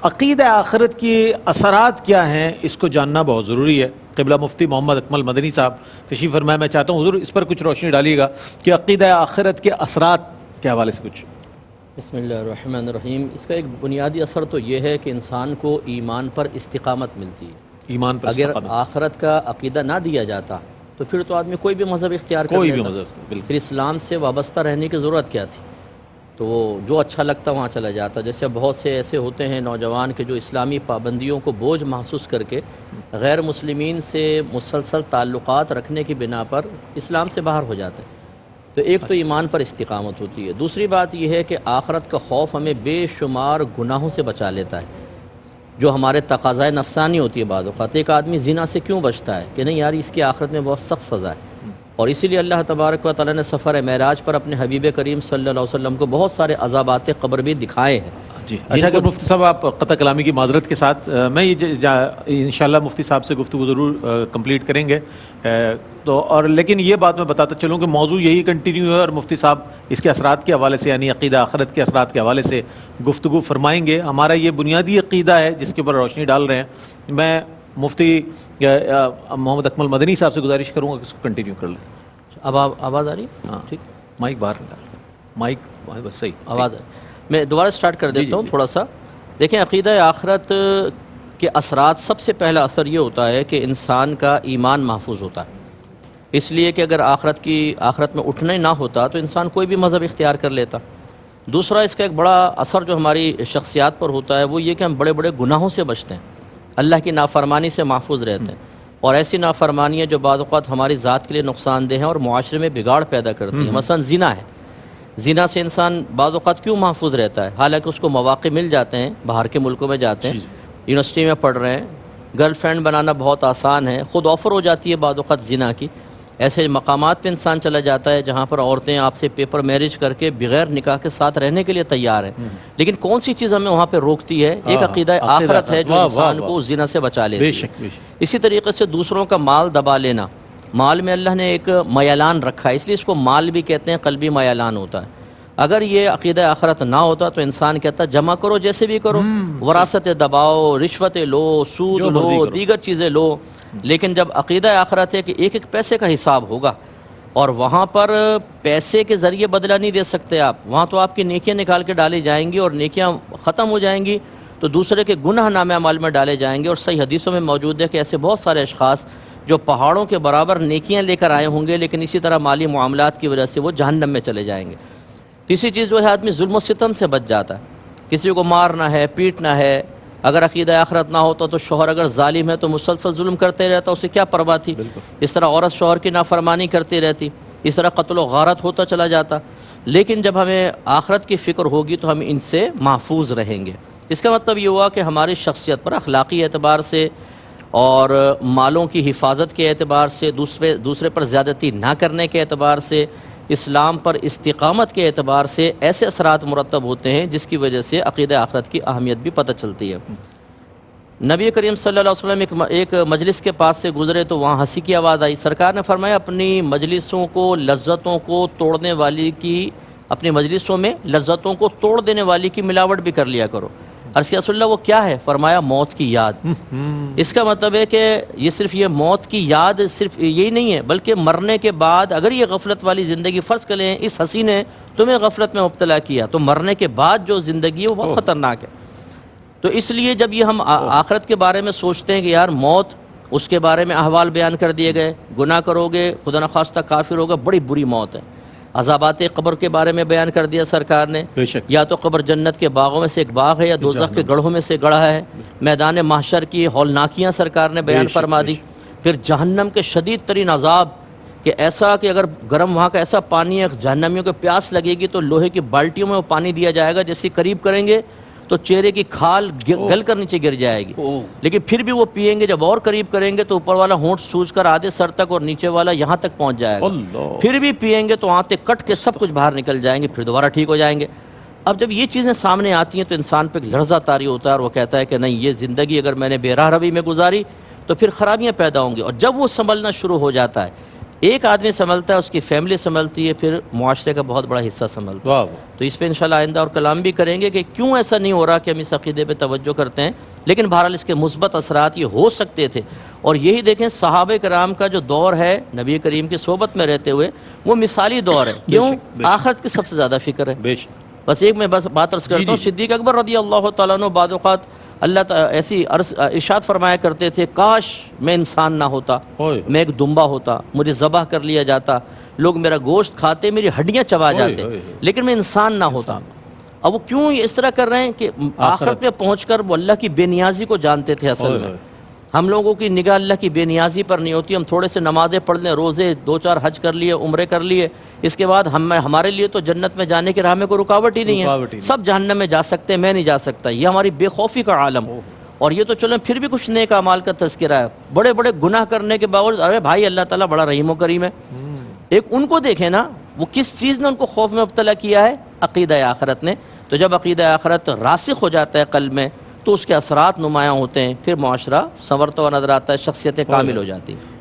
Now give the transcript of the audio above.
عقیدہ آخرت کی اثرات کیا ہیں اس کو جاننا بہت ضروری ہے. قبلہ مفتی محمد اکمل مدنی صاحب تشریف فرمائے. میں چاہتا ہوں حضور اس پر کچھ روشنی ڈالیے گا کہ عقیدہ آخرت کے اثرات کے حوالے سے کچھ. بسم اللہ الرحمن الرحیم. اس کا ایک بنیادی اثر تو یہ ہے کہ انسان کو ایمان پر استقامت ملتی ہے. ایمان پر اگر استقامت. آخرت کا عقیدہ نہ دیا جاتا تو پھر تو آدمی کوئی بھی مذہب اختیار کر کوئی بھی لیتا. مذہب بالکل. پھر اسلام سے وابستہ رہنے کی ضرورت کیا تھی؟ تو وہ جو اچھا لگتا وہاں چلا جاتا. جیسے بہت سے ایسے ہوتے ہیں نوجوان کے جو اسلامی پابندیوں کو بوجھ محسوس کر کے غیر مسلمین سے مسلسل تعلقات رکھنے کی بنا پر اسلام سے باہر ہو جاتے ہیں. تو ایک تو ایمان پر استقامت ہوتی ہے. دوسری بات یہ ہے کہ آخرت کا خوف ہمیں بے شمار گناہوں سے بچا لیتا ہے جو ہمارے تقاضائے نفسانی ہوتی ہے. بعض اوقات ایک آدمی زنا سے کیوں بچتا ہے کہ نہیں یار اس کی آخرت میں بہت سخت سزا ہے. اور اسی لیے اللہ تبارک و تعالیٰ نے سفر معراج پر اپنے حبیب کریم صلی اللہ علیہ وسلم کو بہت سارے عذابات قبر بھی دکھائے ہیں. جی اچھا کہ مفتی صاحب آپ قطع کلامی کی معذرت کے ساتھ میں یہ انشاءاللہ مفتی صاحب سے گفتگو ضرور کمپلیٹ کریں گے. تو اور لیکن یہ بات میں بتاتا چلوں کہ موضوع یہی کنٹینیو ہے اور مفتی صاحب اس کے اثرات کے حوالے سے یعنی عقیدہ آخرت کے اثرات کے حوالے سے گفتگو فرمائیں گے. ہمارا یہ بنیادی عقیدہ ہے جس کے اوپر روشنی ڈال رہے ہیں. میں مفتی محمد اکمل مدنی صاحب سے گزارش کروں گا کہ اس کو کنٹینیو کر لیں. اب آواز آ رہی ہے؟ ہاں ٹھیک. مائک باہر نکال. مائک بس صحیح آواز میں دوبارہ سٹارٹ کر دیتا ہوں تھوڑا سا. دیکھیں عقیدہ آخرت کے اثرات سب سے پہلا اثر یہ ہوتا ہے کہ انسان کا ایمان محفوظ ہوتا ہے. اس لیے کہ اگر آخرت میں اٹھنا ہی نہ ہوتا تو انسان کوئی بھی مذہب اختیار کر لیتا. دوسرا اس کا ایک بڑا اثر جو ہماری شخصیات پر ہوتا ہے وہ یہ کہ ہم بڑے بڑے گناہوں سے بچتے ہیں, اللہ کی نافرمانی سے محفوظ رہتے ہیں. اور ایسی نافرمانیاں جو بعض اوقات ہماری ذات کے لیے نقصان دہ ہیں اور معاشرے میں بگاڑ پیدا کرتی ہیں. مثلا زنا ہے. زنا سے انسان بعض اوقات کیوں محفوظ رہتا ہے؟ حالانکہ اس کو مواقع مل جاتے ہیں, باہر کے ملکوں میں جاتے ہیں, یونیورسٹی میں پڑھ رہے ہیں, گرل فرینڈ بنانا بہت آسان ہے, خود آفر ہو جاتی ہے بعض اوقات زنا کی. ایسے مقامات پہ انسان چلا جاتا ہے جہاں پر عورتیں آپ سے پیپر میرج کر کے بغیر نکاح کے ساتھ رہنے کے لیے تیار ہیں. لیکن کون سی چیز ہمیں وہاں پہ روکتی ہے؟ ایک عقیدہ آخرت ہے جو انسان کو اس زنا سے بچا لیتی ہے. اسی طریقے سے دوسروں کا مال دبا لینا. مال میں اللہ نے ایک میلان رکھا ہے, اس لیے اس کو مال بھی کہتے ہیں, قلبی میلان ہوتا ہے. اگر یہ عقیدہ آخرت نہ ہوتا تو انسان کہتا جمع کرو جیسے بھی کرو, وراثت دباؤ, رشوتیں لو, سود لو, دیگر چیزیں لو. لیکن جب عقیدہ آخرت ہے کہ ایک ایک پیسے کا حساب ہوگا اور وہاں پر پیسے کے ذریعے بدلہ نہیں دے سکتے آپ, وہاں تو آپ کی نیکیاں نکال کے ڈالی جائیں گی اور نیکیاں ختم ہو جائیں گی تو دوسرے کے گناہ نامہ اعمال میں ڈالے جائیں گے. اور صحیح حدیثوں میں موجود ہے کہ ایسے بہت سارے اشخاص جو پہاڑوں کے برابر نیکیاں لے کر آئے ہوں گے لیکن اسی طرح مالی معاملات کی وجہ سے وہ جہنم میں چلے جائیں گے. تیسری چیز جو ہے آدمی ظلم و ستم سے بچ جاتا ہے, کسی کو مارنا ہے, پیٹنا ہے. اگر عقیدہ آخرت نہ ہوتا تو شوہر اگر ظالم ہے تو مسلسل ظلم کرتے رہتا, اسے کیا پرواہ تھی. اس طرح عورت شوہر کی نافرمانی کرتی رہتی, اس طرح قتل و غارت ہوتا چلا جاتا. لیکن جب ہمیں آخرت کی فکر ہوگی تو ہم ان سے محفوظ رہیں گے. اس کا مطلب یہ ہوا کہ ہماری شخصیت پر اخلاقی اعتبار سے اور مالوں کی حفاظت کے اعتبار سے, دوسرے پر زیادتی نہ کرنے کے اعتبار سے, اسلام پر استقامت کے اعتبار سے ایسے اثرات مرتب ہوتے ہیں جس کی وجہ سے عقیدہ آخرت کی اہمیت بھی پتہ چلتی ہے. نبی کریم صلی اللہ علیہ وسلم ایک مجلس کے پاس سے گزرے تو وہاں ہنسی کی آواز آئی. سرکار نے فرمایا اپنی مجلسوں کو لذتوں کو توڑنے والی کی, اپنی مجلسوں میں لذتوں کو توڑ دینے والی کی ملاوٹ بھی کر لیا کرو. عرض کیا رسول اللہ وہ کیا ہے؟ فرمایا موت کی یاد. اس کا مطلب ہے کہ یہ صرف یہ موت کی یاد صرف یہی نہیں ہے بلکہ مرنے کے بعد اگر یہ غفلت والی زندگی, فرض کریں اس حسی نے تمہیں غفلت میں مبتلا کیا تو مرنے کے بعد جو زندگی ہے وہ بہت خطرناک ہے. تو اس لیے جب یہ ہم آخرت کے بارے میں سوچتے ہیں کہ یار موت, اس کے بارے میں احوال بیان کر دیے گئے, گناہ کرو گے خدا نخواستہ کافر ہوگا بڑی بری موت ہے. عذابات قبر کے بارے میں بیان کر دیا سرکار نے, یا تو قبر جنت کے باغوں میں سے ایک باغ ہے یا دوزخ کے گڑھوں میں سے گڑھا ہے. میدان محشر کی ہولناکیاں سرکار نے بیان فرما دی. پھر جہنم کے شدید ترین عذاب کہ ایسا کہ اگر گرم وہاں کا ایسا پانی ہے جہنمیوں کو پیاس لگے گی تو لوہے کی بالٹیوں میں وہ پانی دیا جائے گا, جیسے قریب کریں گے تو چہرے کی کھال گل کر نیچے گر جائے گی. لیکن پھر بھی وہ پئیں گے, جب اور قریب کریں گے تو اوپر والا ہونٹ سوج کر آدھے سر تک اور نیچے والا یہاں تک پہنچ جائے گا. پھر بھی پئیں گے تو آنتیں کٹ کے سب کچھ باہر نکل جائیں گے, پھر دوبارہ ٹھیک ہو جائیں گے. اب جب یہ چیزیں سامنے آتی ہیں تو انسان پہ ایک لرزہ طاری ہوتا ہے اور وہ کہتا ہے کہ نہیں یہ زندگی اگر میں نے بے راہ روی میں گزاری تو پھر خرابیاں پیدا ہوں گی. اور جب وہ سنبھلنا شروع ہو جاتا ہے ایک آدمی سنبھلتا ہے، اس کی فیملی سنبھلتی ہے، پھر معاشرے کا بہت بڑا حصہ سنبھلتا ہے۔ واہ تو اس پہ انشاءاللہ آئندہ اور کلام بھی کریں گے کہ کیوں ایسا نہیں ہو رہا کہ ہم اس عقیدے پہ توجہ کرتے ہیں، لیکن بہرحال اس کے مثبت اثرات یہ ہو سکتے تھے۔ اور یہی دیکھیں صحابہ کرام کا جو دور ہے نبی کریم کی صحبت میں رہتے ہوئے، وہ مثالی دور ہے، کیوں؟ آخرت کی سب سے زیادہ فکر ہے۔ بے شک بس ایک میں بس بات عرض کرتا ہوں، صدیق اکبر رضی اللہ تعالیٰ عنہ بعض اوقات اللہ تعالیٰ ایسی ارشاد فرمایا کرتے تھے، کاش میں انسان نہ ہوتا، اوئے میں ایک دمبا ہوتا، مجھے ذبح کر لیا جاتا، لوگ میرا گوشت کھاتے، میری ہڈیاں چبا جاتے، لیکن میں انسان نہ ہوتا۔ اب وہ کیوں اس طرح کر رہے ہیں کہ آخرت میں پہنچ کر وہ اللہ کی بے نیازی کو جانتے تھے۔ اصل میں ہم لوگوں کی نگاہ اللہ کی بے نیازی پر نہیں ہوتی، ہم تھوڑے سے نمازیں پڑھ لیں، روزے 2-4 حج کر لیے، عمرے کر لیے، اس کے بعد ہمارے لیے تو جنت میں جانے کی راہ میں کوئی رکاوٹ ہی نہیں ہے، سب جہنم میں جا سکتے ہیں، میں نہیں جا سکتا۔ یہ ہماری بے خوفی کا عالم۔ اور یہ تو چلیں پھر بھی کچھ نیک اعمال کا تذکرہ ہے، بڑے بڑے گناہ کرنے کے باوجود ارے بھائی اللہ تعالیٰ بڑا رحیم و کریم ہے۔ ایک ان کو دیکھیں نا، وہ کس چیز نے ان کو خوف میں مبتلا کیا ہے؟ عقیدہ آخرت نے۔ تو جب عقیدہ آخرت راسخ ہو جاتا ہے قلب میں تو اس کے اثرات نمایاں ہوتے ہیں، پھر معاشرہ سنورتا ہوا نظر آتا ہے، شخصیتیں کامل ہو جاتی ہیں۔